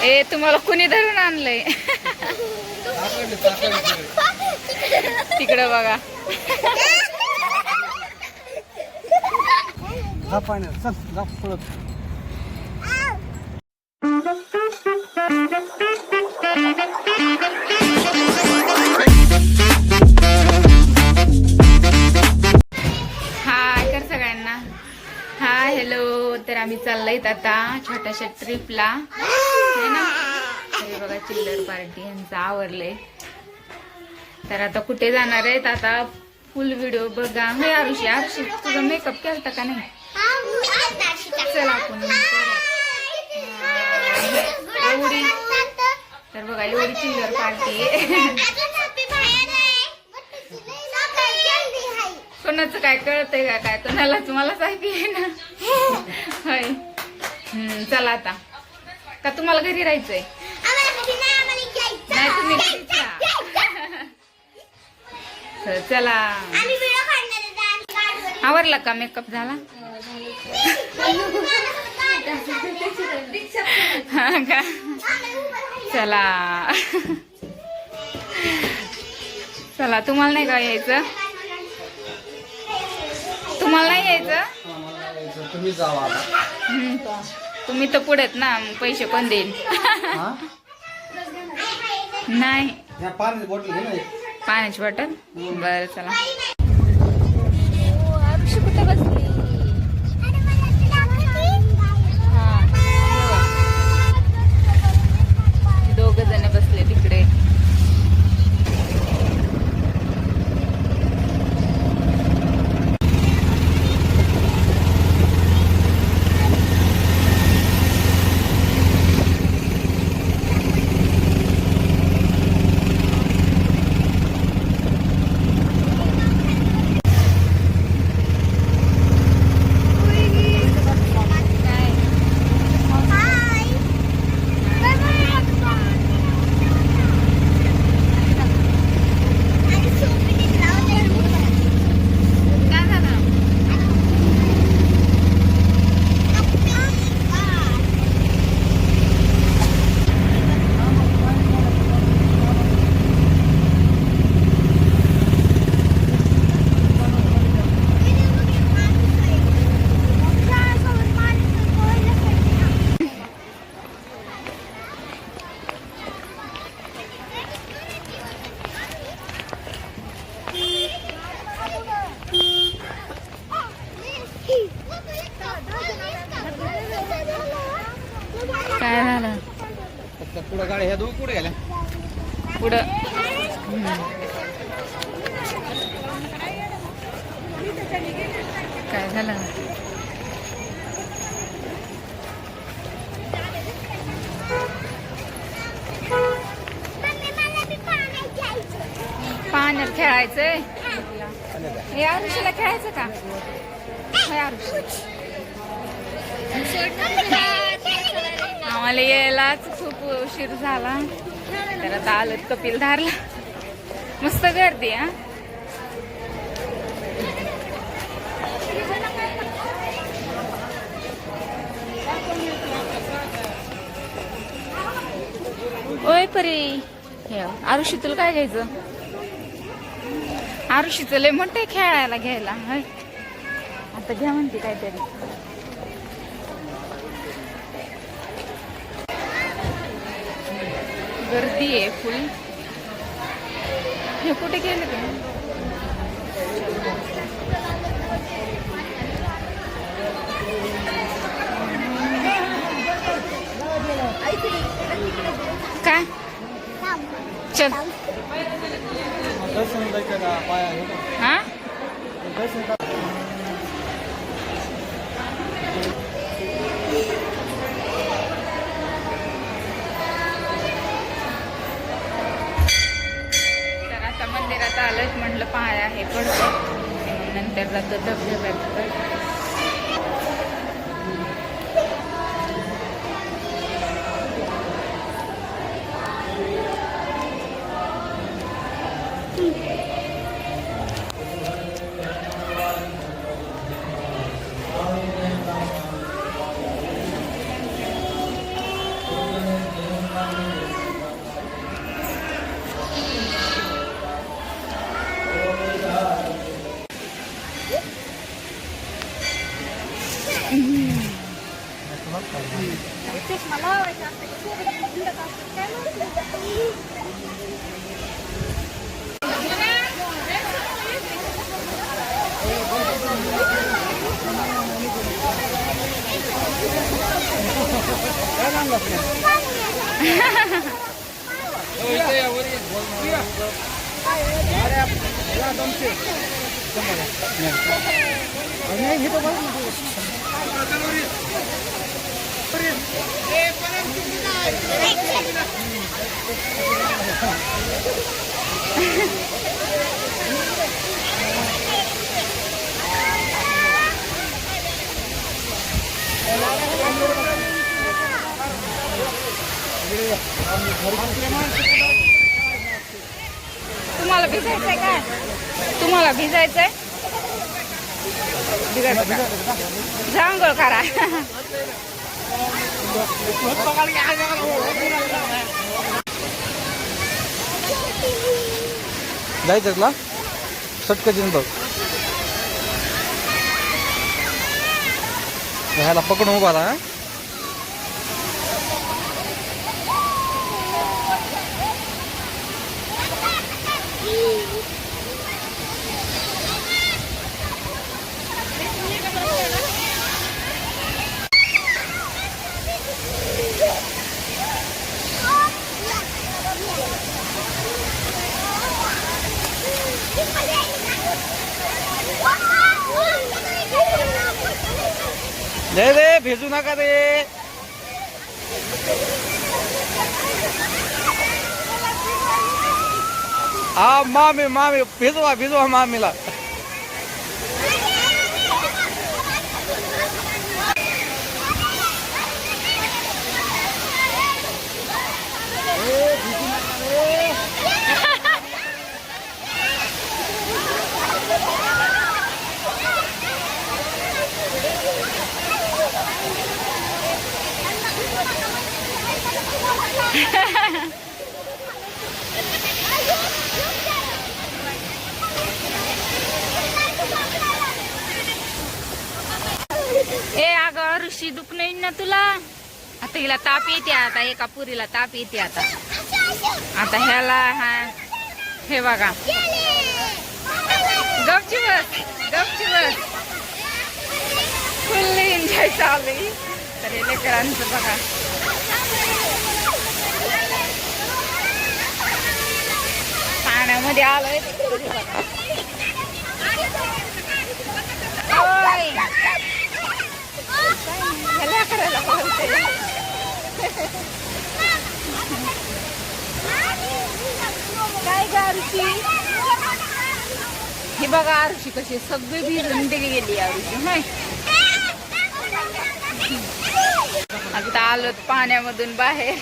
ए तुम्हाला कुणी धरून आणलंय? तिकडं बघा. हाय कर सगळ्यांना. Hi hello. तर आम्ही चाललोय आता छोट्याशा ट्रिपला है ना. हे बघा चिल्लर पार्टी यांचं आवरलंय. तर आता कुठे जाणार आहेत आता फुल व्हिडिओ बघा. हे आरुषी आरुषी तुझा मेकअप केलता का नाही? चला आपण एवढी. तर बघा एवढी चिल्लर पार्टी आहे. कोणाचं काय कळतंय का काय? कोणालाच मलाच ऐकू आहे ना. होय. चला आता का तुम्हाला घरी राहायचंय? नाही तुम्ही घरीच राहा. चला आवरला का? मेकअप झाला? हा का? चला चला. तुम्हाला नाही का यायचं? तुम्हाला नाही यायचं? तुम्ही जावा. तुम्ही तर पुढेत ना. पैसे कोण देईल? नाही पाण्याची बॉटल घे ना. पाण्याची बॉटल. बरं चला. आरुषी कुठे बसली? दोघ जण बसले तिकडे. काय झालं? पुढं गाडी ह्या दोन पुढे गेल्या. पुढं काय झालं? पाण्यात खेळायचंय. हे आरुषीला खेळायचं का? आम्हाला यायलाच खूप उशीर झाला. तर आता आलं कपिलधारला. मस्त गर्दी. हा ओय परी. हे आरुषी तुला काय घ्यायचं? आरुषीचं लय मोठे खेळायला घ्यायला. आता घ्या म्हणते काहीतरी. गर्दी आहे फुल. हे कुठे गेले ते? काय चल. हा मंदिरात आलं म्हटलं पाया हे पडतं. नंतर जातो धबधब्यात. तुम्हाला भिजायचंय काय? तुम्हाला भिजायचंय? जांघोळ करा. जायचं ना सटकन बघ ह्याला पकडून उभा राहा. दे दे भेजू नका रे. हा मामी मामी भिजवा भिजवा मामीला. ए अगं ऋषी दुख नाही ना तुला? आता हिला ताप येते. आता एका पुरीला ताप येते. आता ह्याला हा हे बघा गपची बस गपची बस. फुल एन्जॉय चालू आहे. तर हे लेकरांचं बघा पाण्यामध्ये आलोय. काय ग आरुषी? हे बघा आरुषी कशी सगळी भिजून दिली गेली आरुषी. हाय आता आलो पाण्यामधून बाहेर.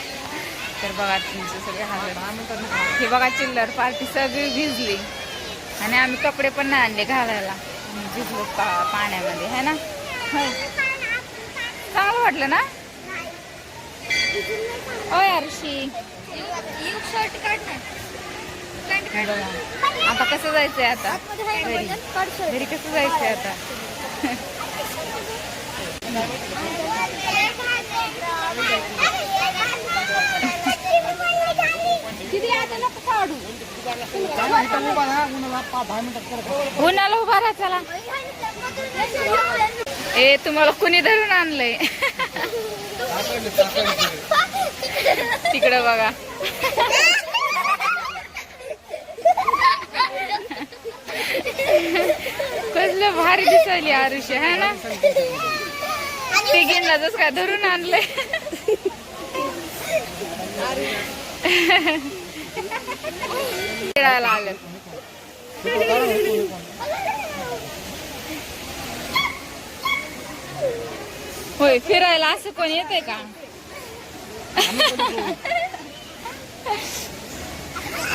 तर बघा तुमचे सगळे हालत. हे बघा चिल्लर पार्टी सगळी भिजली आणि आम्ही कपडे पण नाही आणले घालायला. भिजलो पाण्यामध्ये है ना. चांगलं वाटलं ना? ओय आरुषी आता कसं जायचंय? आता घरी कसं जायचंय आता? उन्हाला उभा राहा चला. ए तुम्हाला कुणी धरून आणलंय? तिकडं बघा. कसलं भारी दिसायली आरुषी है ना. तिघींना जस काय धरून आणलंय. खेळायला आलं. होय फिरायला असं कोण येते का?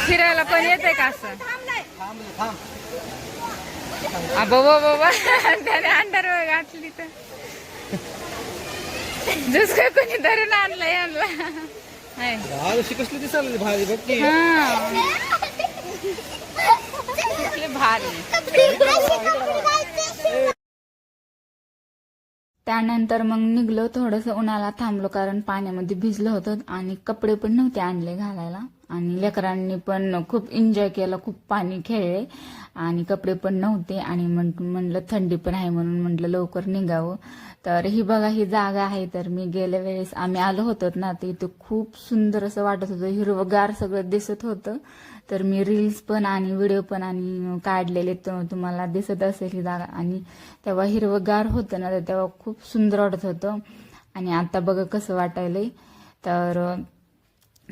फिरायला पण येते का असं? बाबा बाबा त्याने अंडर घातली तर जस काय कोणी धरून आणलंय आणला. कसली दिसायला भारी बघ की. भारी. त्यानंतर मग निघलो, थोडंसं उन्हाला थांबलो कारण पाण्यामध्ये भिजलो होतो आणि कपडे पण नव्हते आणले घालायला. आणि लेकरांनी पण खूप एन्जॉय केला, खूप पाणी खेळले आणि कपडे पण नव्हते. आणि म्हणलं थंडी पण आहे म्हणून म्हटलं लवकर निघावं. तर ही बघा ही जागा आहे. तर मी गेल्या वेळेस आम्ही आलो होतो ना, ते इथं खूप सुंदर असं वाटत होतं, हिरवगार सगळं दिसत होतं. तर मी रील्स पण आणि व्हिडिओ पण आणि काढलेले, तुम्हाला दिसत असेल ही जागा. आणि तेव्हा हिरवगार होतं ना, तर तेव्हा खूप सुंदर वाटत होतं. आणि आता बघा कसं वाटायलंय. तर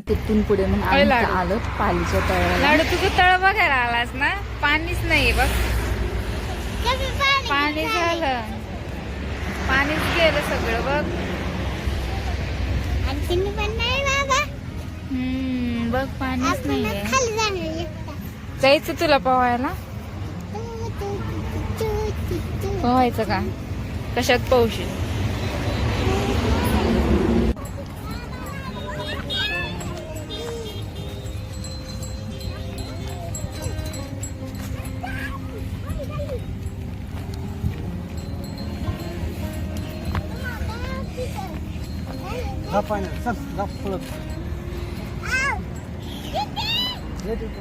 तिथून पुढे मग आम्ही आलो पालीच्या तळ्याला. लाडू तुझं तळ बघायला आलास ना, पाणीच नाही बघ, पाणी झालं, पाणीच गेलं सगळं बघ. बघ पाणीच नाहीये. जायचं तुला पोहायला? पोहायचं का? कशात पोहशील?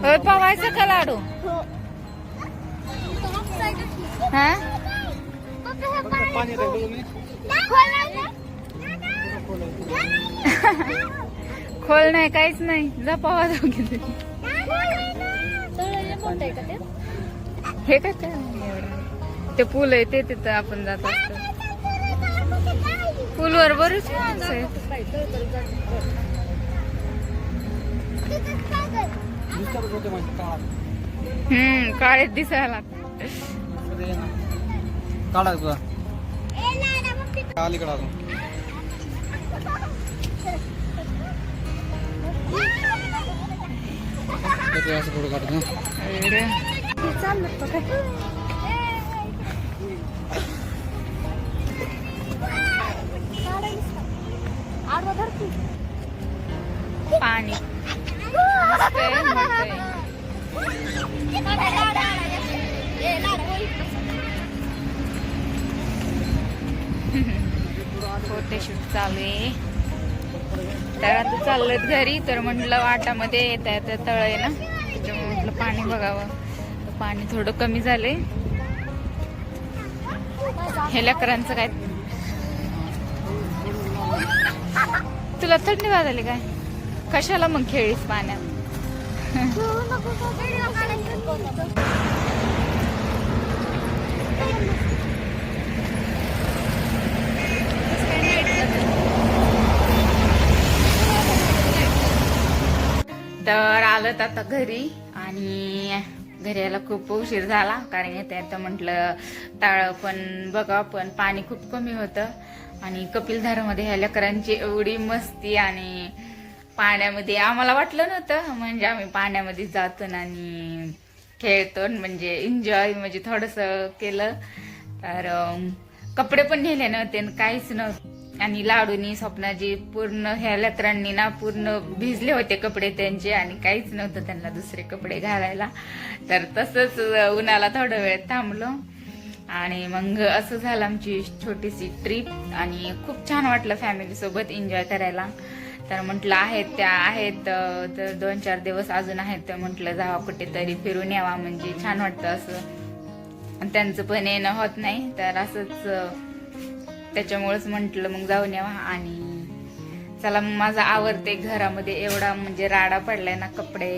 होय, पोहायचं का लाडू? हा, खोल नाही, काहीच नाही. जा पोहा जाऊ गेले. हे काय ते पूल आहे ते, तिथं आपण जात असतो. पूलवर बरीच माणसं आहेत. काळेच दिसायला. काढायचं अलीकडे अजून असं पुढे काढतो. पाणी फोटोशूट चालू आहे. तर आता चाललोय घरी. तर म्हटलं वाटामध्ये येत आहे तळ आहे ना, त्याच्यामुळे म्हटलं पाणी बघावं. पाणी थोडं कमी झालंय. हे लेकरांचं काय, तुला थंडी वाजली काय? कशाला मग खेळीस पाण्यात? तर आलं आता घरी. आणि घरी यायला खूप उशीर झाला कारण येता म्हटलं टाळ पण बघा, पण पाणी खूप कमी होतं. आणि कपिलधारामध्ये ह्या लेकरांची एवढी मस्ती आणि पाण्यामध्ये आम्हाला वाटलं नव्हतं, म्हणजे आम्ही पाण्यामध्ये जातो आणि खेळतो, म्हणजे एन्जॉय म्हणजे थोडंसं केलं. तर कपडे पण नेले नव्हते काहीच नव्हतं. आणि लाडूनी स्वप्नाजी पूर्ण ह्या लेकरांनी ना पूर्ण भिजले होते कपडे त्यांचे आणि काहीच नव्हतं त्यांना दुसरे कपडे घालायला. तर तसंच उन्हाला थोडा वेळ थांबलो आणि मग असं झालं आमची छोटीशी ट्रिप. आणि खूप छान वाटलं फॅमिली सोबत एन्जॉय करायला. तर म्हटलं आहेत तर 2-4 दिवस अजून आहेत, तर म्हटलं जावा कुठेतरी फिरून यावा, म्हणजे छान वाटतं असं. त्यांचं पण येणं होत नाही, तर असंच त्याच्यामुळेच म्हटलं मग जाऊन यावा. आणि चला मग माझं आवडते घरामध्ये एवढा म्हणजे राडा पडलाय ना कपडे,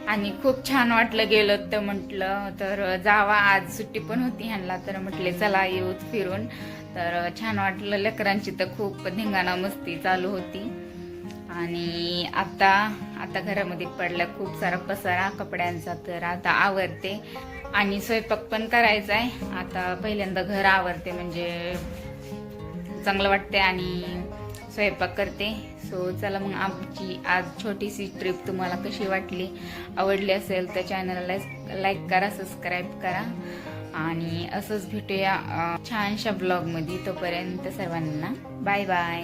आणि खूप छान वाटलं गेलं तर म्हटलं तर जावा. आज सुट्टी पण होती ह्यांना, तर म्हटले चला येऊ फिरून. तर छान वाटलं. लेकरांची तर खूप धिंगाणा मस्ती चालू होती. आणि आता घरामध्ये पडला खूप सारा पसारा कपड्यांचा, तर आता आवरते आणि स्वयंपाक पण करायचा आहे. आता पहिल्यांदा घर आवरते म्हणजे चांगलं वाटते आणि स्वयंपाक करते. सो चला मग आमची आज छोटीशी ट्रिप तुम्हाला कशी वाटली, आवडली असेल तर चॅनलला लाईक करा, सबस्क्राईब करा. आणि असंच भेटूया छानशा ब्लॉगमध्ये. तोपर्यंत सर्वांना बाय बाय.